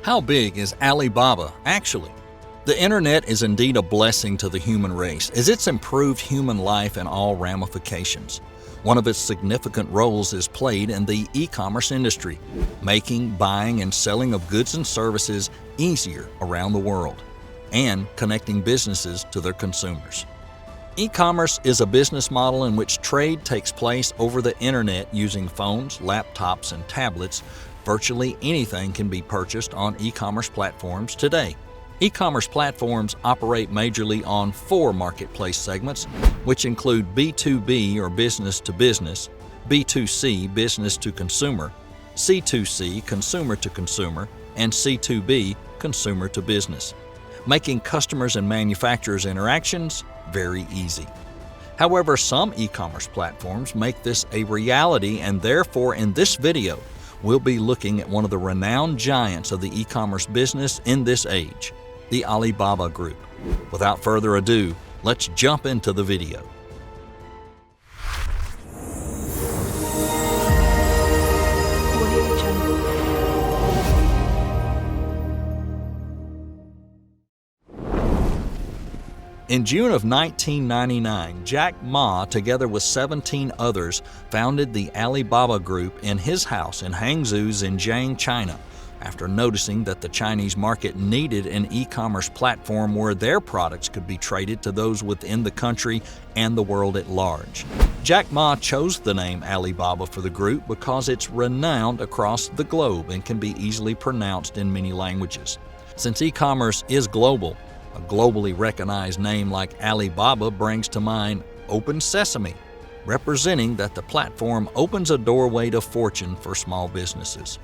How big is Alibaba actually? The internet is indeed a blessing to the human race as it's improved human life in all ramifications. One of its significant roles is played in the e-commerce industry, making, buying, and selling of goods and services easier around the world, and connecting businesses to their consumers. E-commerce is a business model in which trade takes place over the internet using phones, laptops, and tablets. Virtually anything can be purchased on e-commerce platforms today. E-commerce platforms operate majorly on 4 marketplace segments, which include B2B or business to business, B2C business to consumer, C2C consumer to consumer, and C2B consumer to business, making customers and manufacturers' interactions very easy. However, some e-commerce platforms make this a reality, and therefore in this video, we'll be looking at one of the renowned giants of the e-commerce business in this age, the Alibaba Group. Without further ado, let's jump into the video. In June of 1999, Jack Ma, together with 17 others, founded the Alibaba Group in his house in Hangzhou, Xinjiang, China, after noticing that the Chinese market needed an e-commerce platform where their products could be traded to those within the country and the world at large. Jack Ma chose the name Alibaba for the group because it's renowned across the globe and can be easily pronounced in many languages. Since e-commerce is global, a globally recognized name like Alibaba brings to mind open sesame, representing that the platform opens a doorway to fortune for small businesses.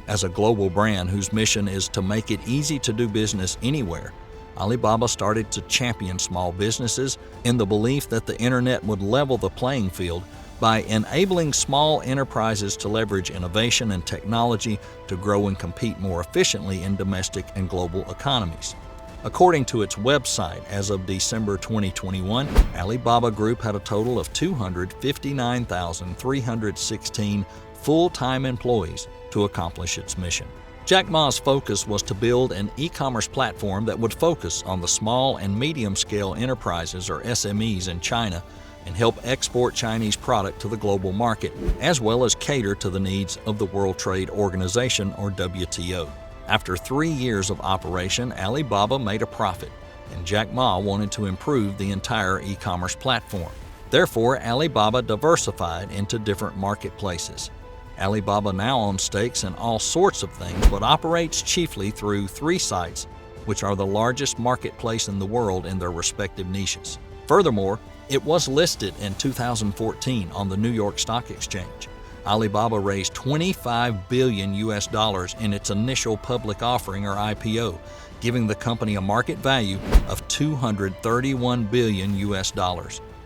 As a global brand whose mission is to make it easy to do business anywhere, Alibaba started to champion small businesses in the belief that the internet would level the playing field by enabling small enterprises to leverage innovation and technology to grow and compete more efficiently in domestic and global economies. According to its website, as of December 2021, Alibaba Group had a total of 259,316 full-time employees to accomplish its mission. Jack Ma's focus was to build an e-commerce platform that would focus on the small and medium-scale enterprises, or SMEs, in China and help export Chinese product to the global market, as well as cater to the needs of the World Trade Organization, or WTO. After 3 years of operation, Alibaba made a profit, and Jack Ma wanted to improve the entire e-commerce platform. Therefore, Alibaba diversified into different marketplaces. Alibaba now owns stakes in all sorts of things, but operates chiefly through 3 sites, which are the largest marketplace in the world in their respective niches. Furthermore, it was listed in 2014 on the New York Stock Exchange. Alibaba raised $25 billion in its initial public offering, or IPO, giving the company a market value of $231 billion,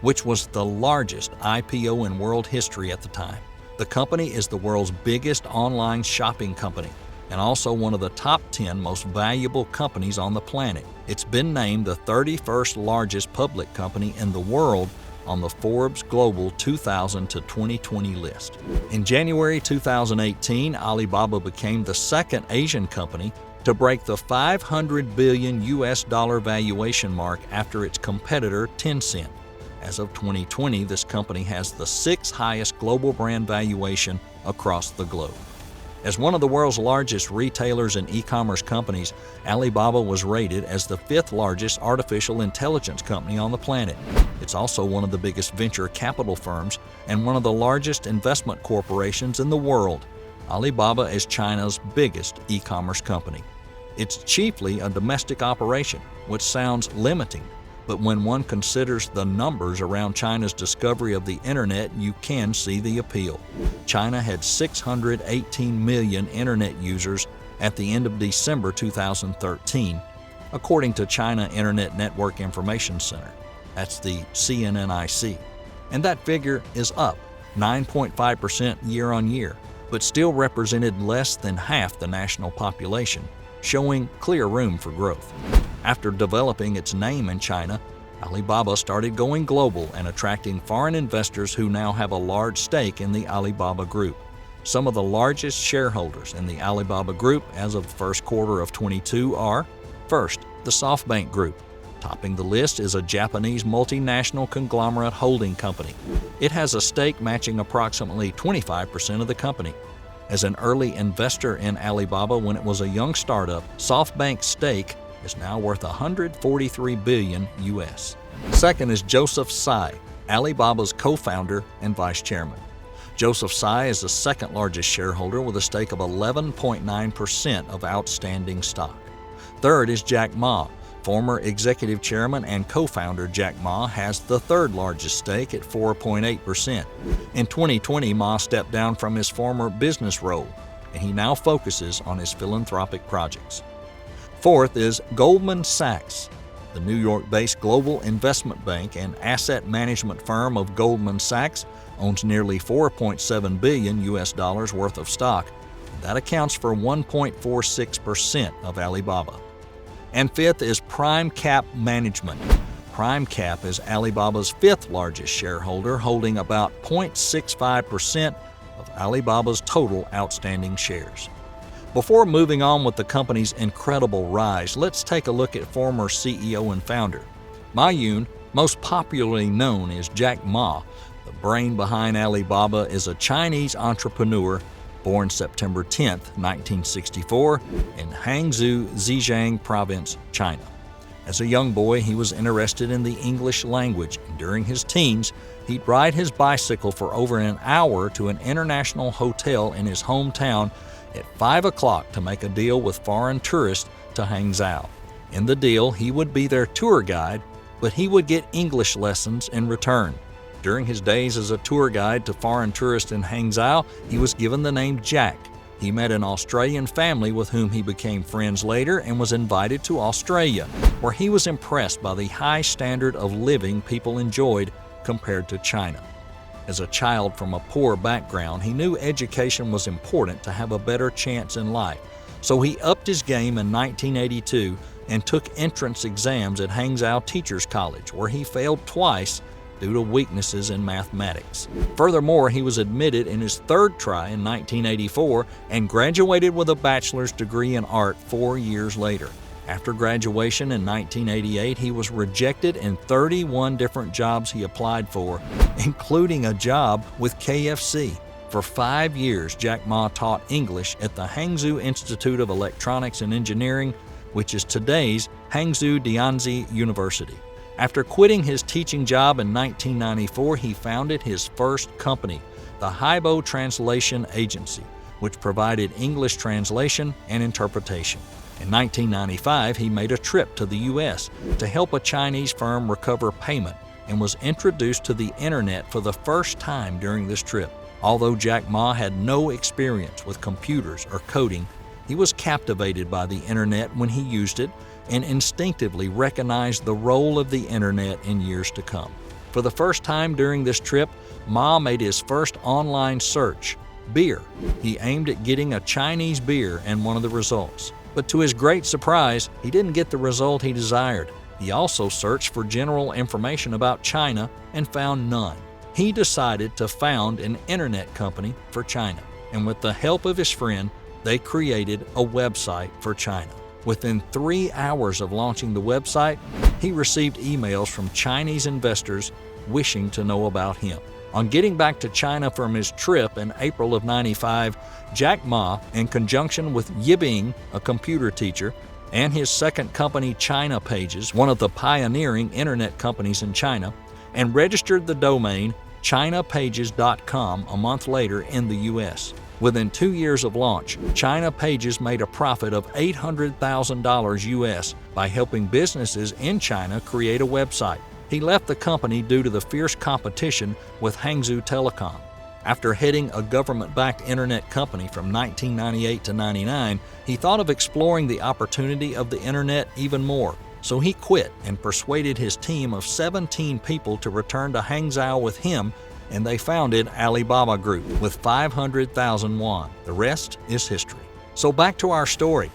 which was the largest IPO in world history at the time. The company is the world's biggest online shopping company and also one of the top 10 most valuable companies on the planet. It's been named the 31st largest public company in the world on the Forbes Global 2000 to 2020 list. In January 2018, Alibaba became the second Asian company to break the $500 billion valuation mark after its competitor Tencent. As of 2020, this company has the 6th highest global brand valuation across the globe. As one of the world's largest retailers and e-commerce companies, Alibaba was rated as the 5th largest artificial intelligence company on the planet. It's also one of the biggest venture capital firms and one of the largest investment corporations in the world. Alibaba is China's biggest e-commerce company. It's chiefly a domestic operation, which sounds limiting, but when one considers the numbers around China's discovery of the internet, you can see the appeal. China had 618 million internet users at the end of December 2013, according to China Internet Network Information Center. That's the CNNIC. And that figure is up 9.5% year on year, but still represented less than half the national population, showing clear room for growth. After developing its name in China, Alibaba started going global and attracting foreign investors who now have a large stake in the Alibaba Group. Some of the largest shareholders in the Alibaba Group as of the first quarter of 22 are: first, the SoftBank Group. Topping the list is a Japanese multinational conglomerate holding company. It has a stake matching approximately 25% of the company. As an early investor in Alibaba when it was a young startup, SoftBank's stake is now worth $143 billion US. Second is Joseph Tsai, Alibaba's co-founder and vice chairman. Joseph Tsai is the second largest shareholder with a stake of 11.9% of outstanding stock. Third is Jack Ma. Former executive chairman and co-founder Jack Ma has the third largest stake at 4.8%. In 2020, Ma stepped down from his former business role, and he now focuses on his philanthropic projects. Fourth is Goldman Sachs. The New York-based global investment bank and asset management firm of Goldman Sachs owns nearly $4.7 billion US worth of stock. That accounts for 1.46% of Alibaba. And fifth is PrimeCap Management. PrimeCap is Alibaba's fifth largest shareholder, holding about 0.65% of Alibaba's total outstanding shares. Before moving on with the company's incredible rise, let's take a look at former CEO and founder. Ma Yun, most popularly known as Jack Ma, the brain behind Alibaba, is a Chinese entrepreneur born September 10, 1964, in Hangzhou, Zhejiang Province, China. As a young boy, he was interested in the English language, and during his teens, he'd ride his bicycle for over an hour to an international hotel in his hometown at 5 o'clock to make a deal with foreign tourists to Hangzhou. In the deal, he would be their tour guide, but he would get English lessons in return. During his days as a tour guide to foreign tourists in Hangzhou, he was given the name Jack. He met an Australian family with whom he became friends later and was invited to Australia, where he was impressed by the high standard of living people enjoyed compared to China. As a child from a poor background, he knew education was important to have a better chance in life, so he upped his game in 1982 and took entrance exams at Hangzhou Teachers College, where he failed twice due to weaknesses in mathematics. Furthermore, he was admitted in his third try in 1984 and graduated with a bachelor's degree in art 4 years later. After graduation in 1988, he was rejected in 31 different jobs he applied for, including a job with KFC. For 5 years, Jack Ma taught English at the Hangzhou Institute of Electronics and Engineering, which is today's Hangzhou Dianzi University. After quitting his teaching job in 1994, he founded his first company, the Haibo Translation Agency, which provided English translation and interpretation. In 1995, he made a trip to the U.S. to help a Chinese firm recover payment and was introduced to the internet for the first time during this trip. Although Jack Ma had no experience with computers or coding, he was captivated by the internet when he used it and instinctively recognized the role of the internet in years to come. For the first time during this trip, Ma made his first online search, beer. He aimed at getting a Chinese beer and one of the results. But to his great surprise, he didn't get the result he desired. He also searched for general information about China and found none. He decided to found an internet company for China, and with the help of his friend, they created a website for China. Within 3 hours of launching the website, he received emails from Chinese investors wishing to know about him. On getting back to China from his trip in April of '95, Jack Ma, in conjunction with Yibing, a computer teacher, and his second company China Pages, one of the pioneering internet companies in China, and registered the domain chinapages.com a month later in the U.S. Within 2 years of launch, China Pages made a profit of $800,000 US by helping businesses in China create a website. He left the company due to the fierce competition with Hangzhou Telecom. After heading a government-backed internet company from 1998 to '99, he thought of exploring the opportunity of the internet even more. So he quit and persuaded his team of 17 people to return to Hangzhou with him, and they founded Alibaba Group with 500,000 yuan. The rest is history. So back to our story.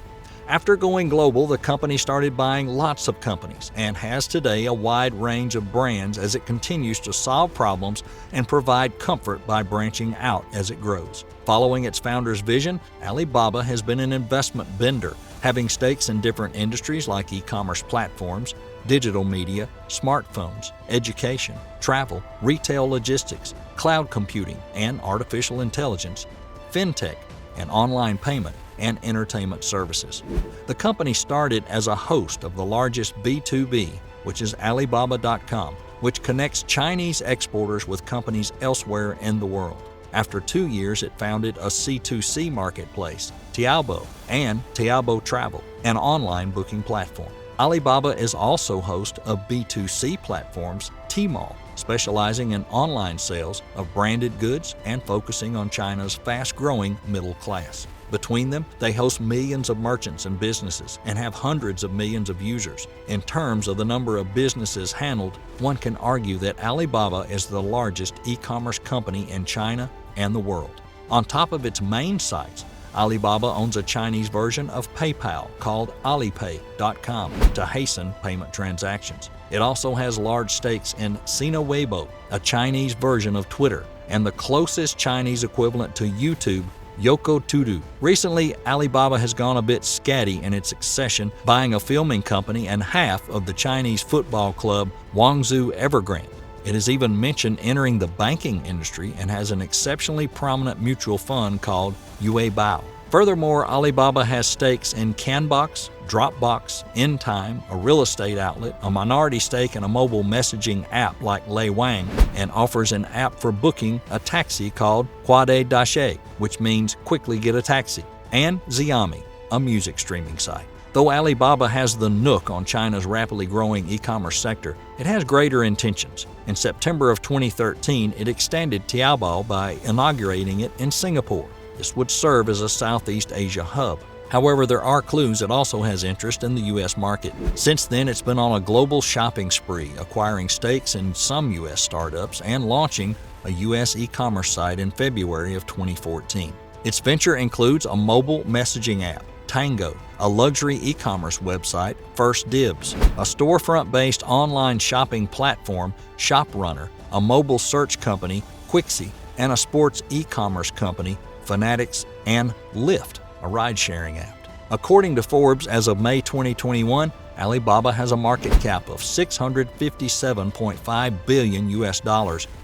After going global, the company started buying lots of companies and has today a wide range of brands as it continues to solve problems and provide comfort by branching out as it grows. Following its founder's vision, Alibaba has been an investment bender, having stakes in different industries like e-commerce platforms, digital media, smartphones, education, travel, retail logistics, cloud computing, and artificial intelligence, fintech, and online payment and entertainment services. The company started as a host of the largest B2B, which is Alibaba.com, which connects Chinese exporters with companies elsewhere in the world. After 2 years, it founded a C2C marketplace, Taobao, and Taobao Travel, an online booking platform. Alibaba is also host of B2C platforms, Tmall, specializing in online sales of branded goods and focusing on China's fast-growing middle class. Between them, they host millions of merchants and businesses and have hundreds of millions of users. In terms of the number of businesses handled, one can argue that Alibaba is the largest e-commerce company in China and the world. On top of its main sites, Alibaba owns a Chinese version of PayPal called Alipay.com to hasten payment transactions. It also has large stakes in Sina Weibo, a Chinese version of Twitter, and the closest Chinese equivalent to YouTube, Youtuber. Recently, Alibaba has gone a bit scatty in its succession, buying a filming company and half of the Chinese football club Guangzhou Evergrande. It is even mentioned entering the banking industry and has an exceptionally prominent mutual fund called Yuebao. Furthermore, Alibaba has stakes in Canbox, Dropbox, InTime, a real estate outlet, a minority stake in a mobile messaging app like Lei Wang, and offers an app for booking a taxi called Kuade Dashi, which means quickly get a taxi, and Xiaomi, a music streaming site. Though Alibaba has the nook on China's rapidly growing e-commerce sector, it has greater intentions. In September of 2013, it extended Taobao by inaugurating it in Singapore. This would serve as a Southeast Asia hub. However, there are clues it also has interest in the U.S. market. Since then, it's been on a global shopping spree, acquiring stakes in some U.S. startups and launching a U.S. e-commerce site in February of 2014. Its venture includes a mobile messaging app, Tango, a luxury e-commerce website, First Dibs, a storefront-based online shopping platform, ShopRunner, a mobile search company, Quixi, and a sports e-commerce company, Fanatics, and Lyft, a ride-sharing app. According to Forbes, as of May 2021, Alibaba has a market cap of $657.5 billion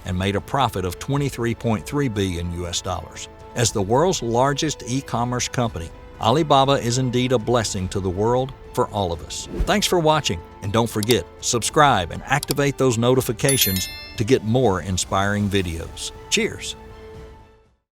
and made a profit of $23.3 billion. As the world's largest e-commerce company, Alibaba is indeed a blessing to the world for all of us. Thanks for watching, and don't forget, subscribe and activate those notifications to get more inspiring videos. Cheers!